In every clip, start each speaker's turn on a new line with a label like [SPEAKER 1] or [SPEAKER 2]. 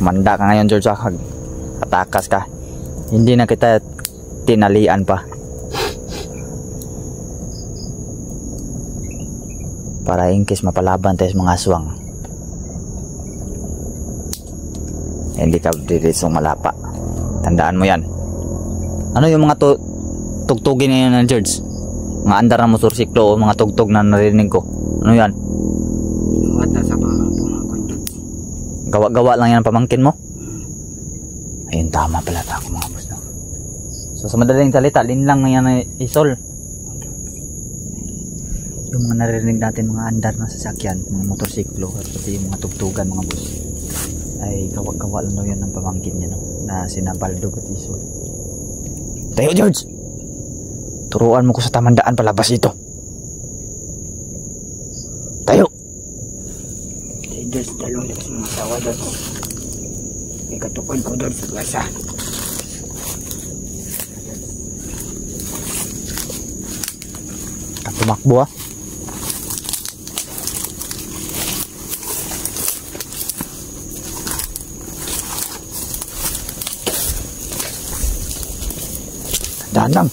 [SPEAKER 1] Manda ka ngayon, George. Katakas ka. Hindi na kita tinalian pa. Para in case mapalaban tayo sa mga aswang, hindi ka diretsong malapa. Tandaan mo yan. Ano yung mga tugtugin ngayon ng George? Mga andar na motorsiklo o mga tugtog na narinig ko. Ano yan? Gawa-gawa lang yan pamangkin mo? Ayun, tama pala ako mga boss, no? So sa madaling salita, linlang na yan isol. Yung mga narinig natin, mga andar na sasakyan, mga motorsiklo, at pati yung mga tugtugan mga boss, ay gawa-gawa lang daw yan ng pamangkin niya, no? Na sina Baldog at Isol. Tayo, George! Turuan mo ko sa tamandaan palabas ito. Tayo!
[SPEAKER 2] George, dalawang sa mga asawa doon. May katukod ko doon sa plaza.
[SPEAKER 1] Tumakbo ah. Tandaan lang.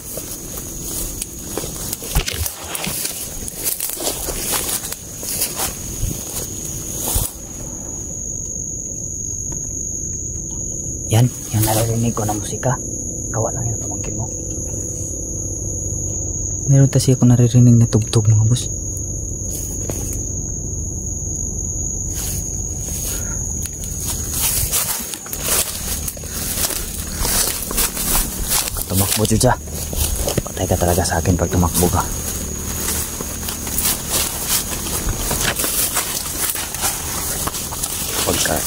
[SPEAKER 1] Yan, yung naririnig ko na musika. Gawa lang yan pamangkin mo. Meron kasi ako naririnig na tugtog mga boss. Tumakbo, Juja. Patay ka talaga sa akin pag tumakbo ka. Huwag ka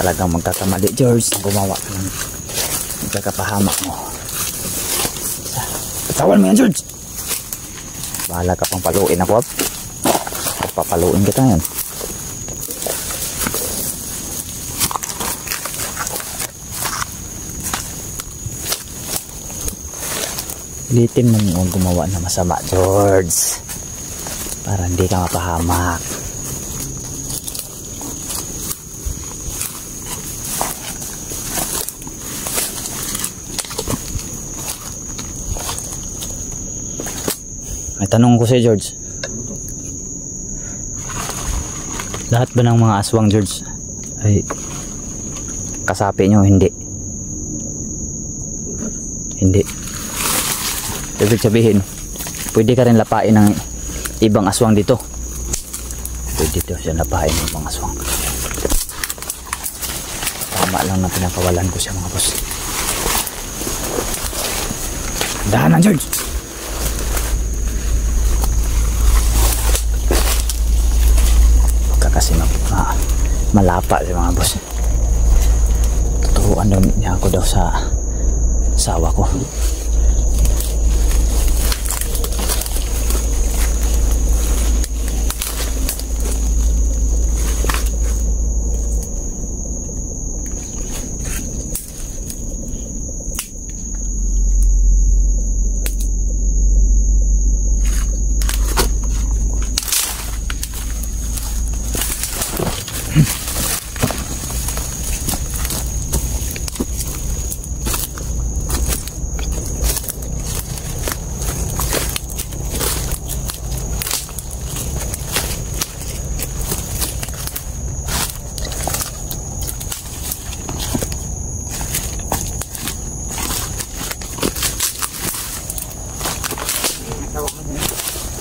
[SPEAKER 1] talagang magkakamali, George. Gumawa ka ng magkakapahamak mo. Patawan mo yan, George. Bahala ka pang paluin ako. Papaluin kita yan. Ulitin mo gumawa na masama, George, para hindi ka mapahamak. May tanong ko si George. Lahat ba ng mga aswang, George, ay kasapi nyo? Hindi. Hindi. Ibig sabihin, pwede ka rin lapain ng ibang aswang dito. Pwede dito siya lapain ng ibang aswang. Tama lang na pinakawalan ko siya mga boss. Dahanan, George! Kasi malapa si mga boss. Tuturuan daw niya ako daw sa asawa ko.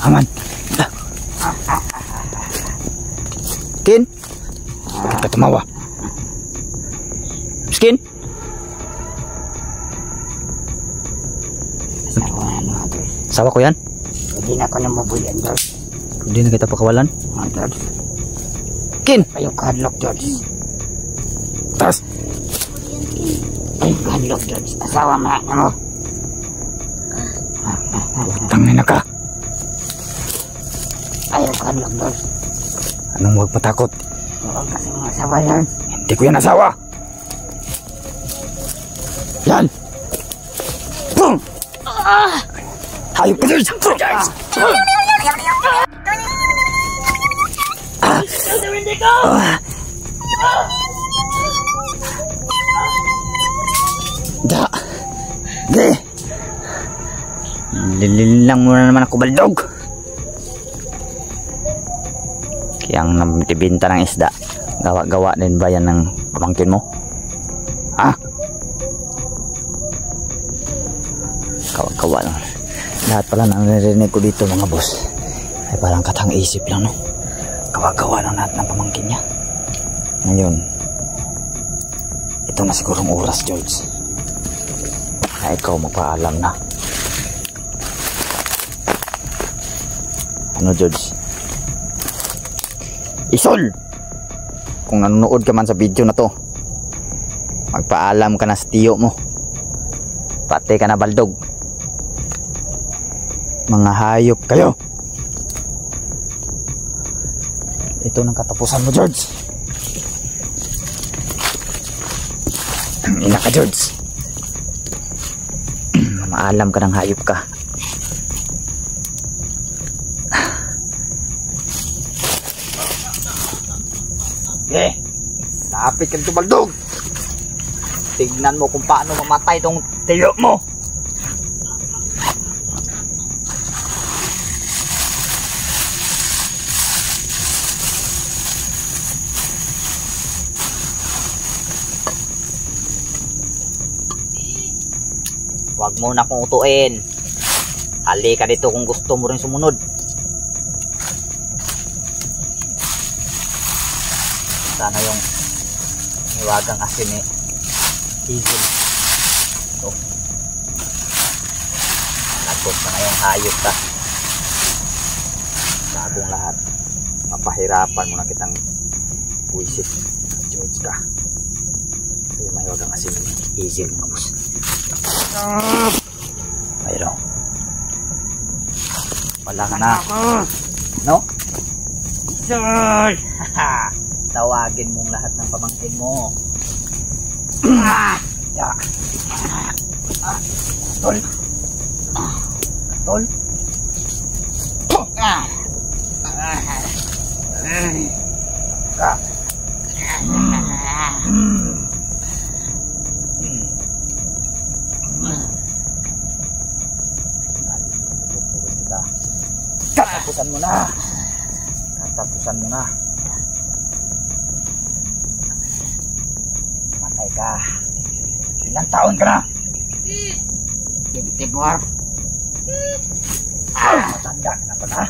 [SPEAKER 1] Aman. Skin? Kita tumawa. Skin? Sawa ko yan?
[SPEAKER 2] Hindi na ko na mabuyan, George.
[SPEAKER 1] Hindi na kita pakawalan?
[SPEAKER 2] George.
[SPEAKER 1] Skin!
[SPEAKER 2] Ayaw kahadlok, George.
[SPEAKER 1] Tas!
[SPEAKER 2] Ayaw kahadlok, George. Asawa mo na mo.
[SPEAKER 1] Tangin na ka!
[SPEAKER 2] Ayaw kahadlok, George.
[SPEAKER 1] Anong huwag patakot?
[SPEAKER 2] Huwag kasi mga asawa yan.
[SPEAKER 1] Hindi ko yan asawa! Yan! Boom! Hayop ka, George! Da! Ge! Lililang mo na naman ako, Baldog. Kaya ang nabibinta ng isda, gawa-gawa din ba yan ng pamangkin mo? Ha? Gawa-gawa lang. Lahat pala na narinig ko dito mga boss ay parang katang isip lang, no? Gawa-gawa lang lahat ng pamangkin niya. Ngayon, ito na sigurong oras, George, na ikaw magpaalam na. Ano, George? Isol! Kung nanonood ka man sa video na to, magpaalam ka na sa tiyo mo. Pati ka na, Baldog. Mga hayop kayo. Ito nang katapusan mo, George. Ina ka, George. Maalam ka ng hayop ka. Lapit ka dito, Baldog. Tignan mo kung paano mamatay itong tiyo mo. Huwag mo na akong utuin. Halika dito kung gusto mo rin sumunod. Sana yung niwagang asin ni Eagle. Ito. Nagpot na ngayong hayop ka. Bagong lahat. Mapahirapan mo na kitang buwisit. George ka. Ito yung niwagang asin ni Eagle, mga boss. Mayroon. Wala ka na. No?
[SPEAKER 2] Sir!
[SPEAKER 1] Tawagin mong lahat ng pamangkin mo. Ya. Tol. Tol. Katapusan mo na. Katapusan mo na. Matay ka. Ilang taon ka na?
[SPEAKER 2] 24.
[SPEAKER 1] Matanda ka na pala.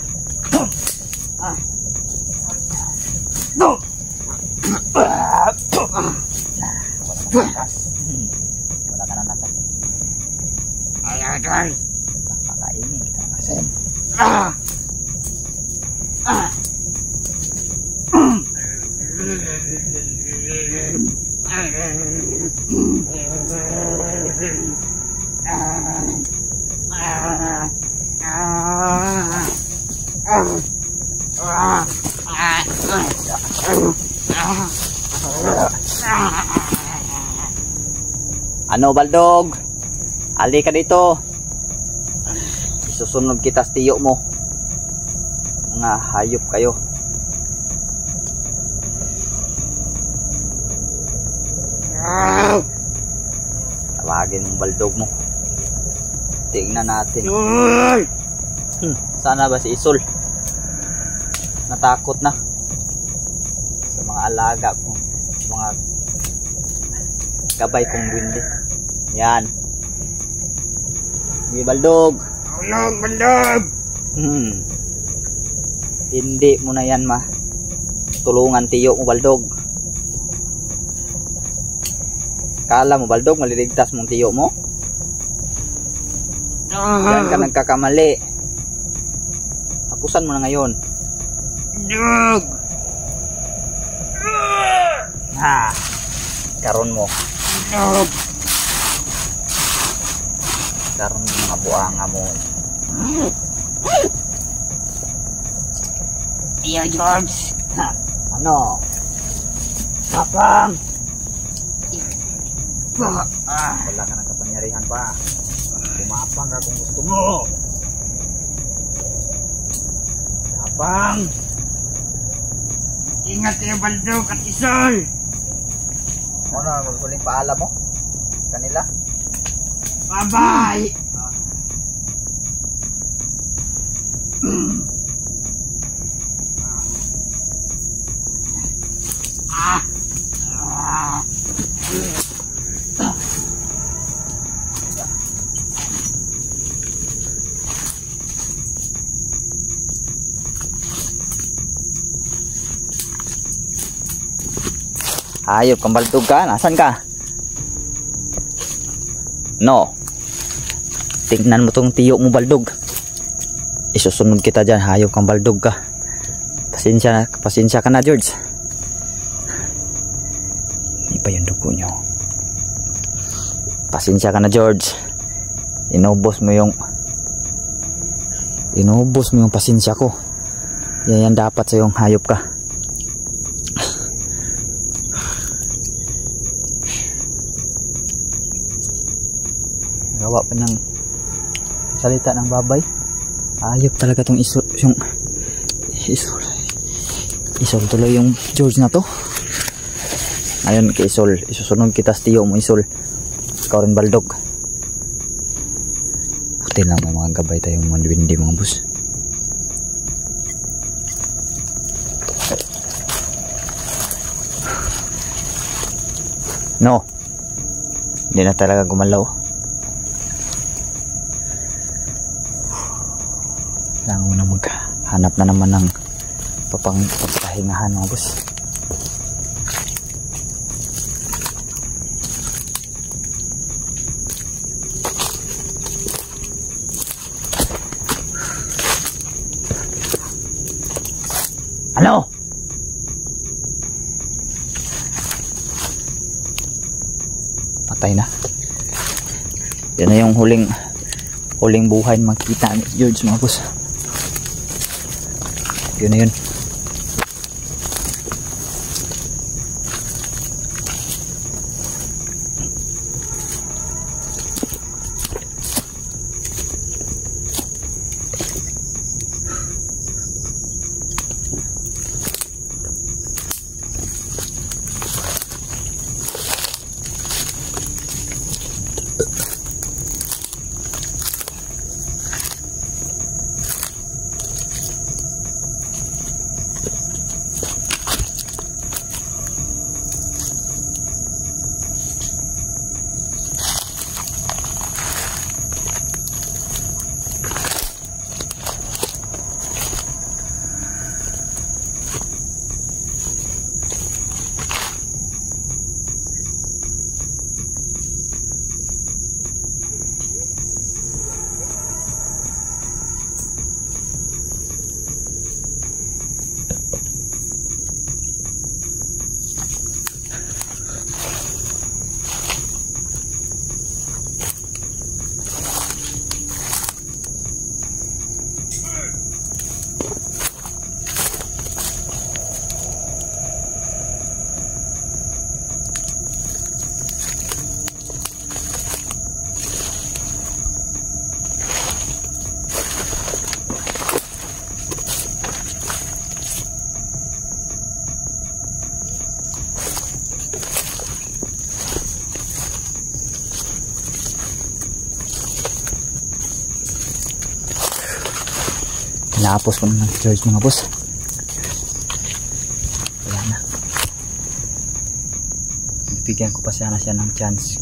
[SPEAKER 1] No! Wala ka na nakas. Wala ka na nakas.
[SPEAKER 2] Ayaw, George.
[SPEAKER 1] Kakainin kita ng asin. Ano, Baldog? Halika dito. Isusunod kita sa tiyo mo. Mga hayop kayo. Tawagin mong Baldog mo. Tingnan natin. Sana ba si Isol natakot na sa mga alaga ko, mga gabay kong windi. Yan. Hindi, Baldog.
[SPEAKER 2] Tulong, Baldog.
[SPEAKER 1] Hindi mo na yan tulungan tiyo mo, Baldog. Kala mo, Baldog, maliligtas mong tiyo mo? Yan ka nagkakamali. Tapusan mo na ngayon.
[SPEAKER 2] Dog.
[SPEAKER 1] Ha, karon mo.
[SPEAKER 2] Dog.
[SPEAKER 1] Karon mo mga buanga mo.
[SPEAKER 2] Ayaw, George.
[SPEAKER 1] Ha, ano? Tapang. Wala ka ng kapangyarihan pa. Kumapang ka kung gusto mo. Tapang.
[SPEAKER 2] Ingat kayo, Baldog at Isol.
[SPEAKER 1] Ano, huling paalam mo? Kanila?
[SPEAKER 2] Bye-bye!
[SPEAKER 1] Hayop kang baldog ka, nasan ka? No. Tingnan mo tong tiyo mo baldog. Isusunod kita dyan, hayop kang baldog ka. Pasensya ka na George. Hindi pa yung dugo nyo. Pasensya ka na George. Inubos mo yung pasensya ko. Yan dapat sa yung hayop ka. Gawa pa ng salita ng babay. Ayop talaga tong isol tuloy yung George na to. Ayun kay Isol, isusunod kita sa tiyo mo Isol. Ikaw rin baldog. Buti lang may mga gabay tayong mga duwindi mga boss. No. Hindi na talaga gumalaw. Kailangan mo na maghanap na naman ng pagpahingahan mga boss. Ano? Patay na. Yan na yung huling buhay magkita ni George mga boss. Yun na yun. Napos ko na ng George mga boss. Wala na. Bibigyan ko pa sana siya ng chance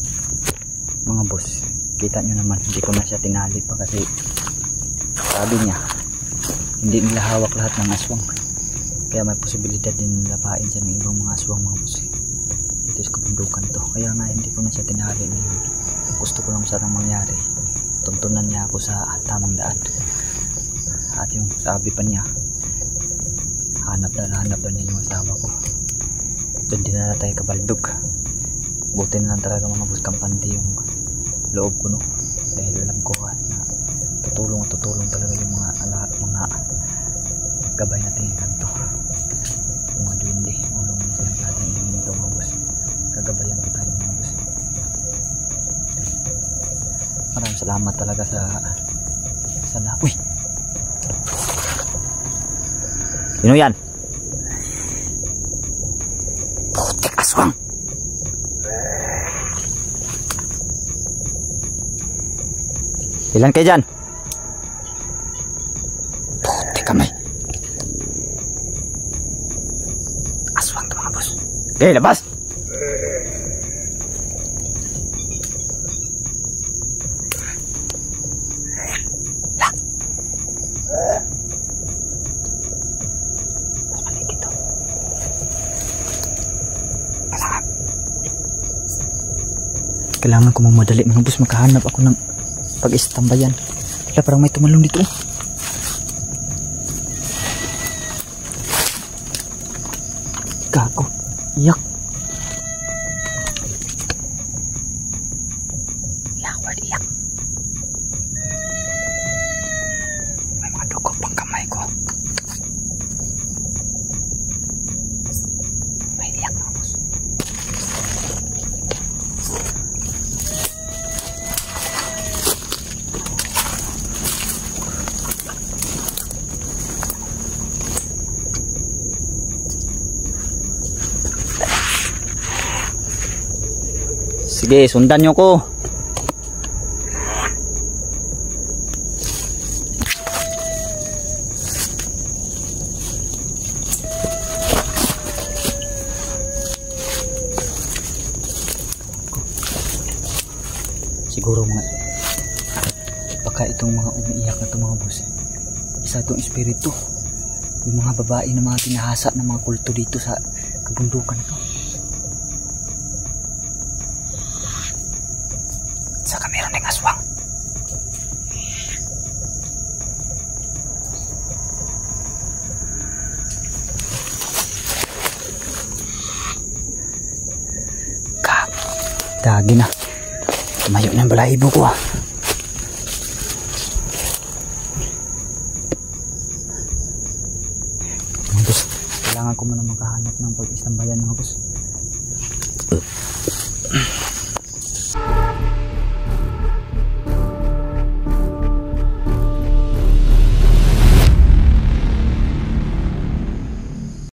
[SPEAKER 1] mga boss. Kita nyo naman hindi ko na siya tinali pa kasi sabi niya hindi nila hawak lahat ng aswang. Kaya may posibilidad din lapain siya ng ibang mga aswang mga boss. Dito sa kabundukan to. Kaya nga hindi ko na siya tinali ngayon. Gusto ko lang sanang mangyari. Tuntunan niya ako sa tamang daan. At yung sabi pa niya, hanap na niya yung asawa ko. Doon din na tayo kabaldog. Buti na lang talaga mga boss kampante yung loob ko no. Dahil alam ko na tutulong talaga yung mga gabay natin yung kanto. Yung mga duwindi, ulong mo silang klaseng elemento mga boss. Kagabayan ko tayo mga boss. Maraming salamat talaga sa uy! Sino yan? Putik aswang. Ilan kayo dyan? Puti kamay. Aswang to mga boss. Okay, labas! Kailangan ko magmadali mga boss, makahanap ako ng pag-istambayan. Wala, parang may tumalong dito. Gago, iyak. Laward, iyak. May mga dugo pang kamay ko. May iyak mga boss. Sige, sundan nyo ko. Siguro baka itong mga umiiyak na itong mga boss, isa itong espiritu. Yung mga babae na mga tinahasa ng mga kulto dito sa kabundukan ito. Saka meron ng aswang. Dagi na. Tumayo na ang balahibo ko Mga boss, kailangan ko muna maghahanap ng pag-istambayan mga boss.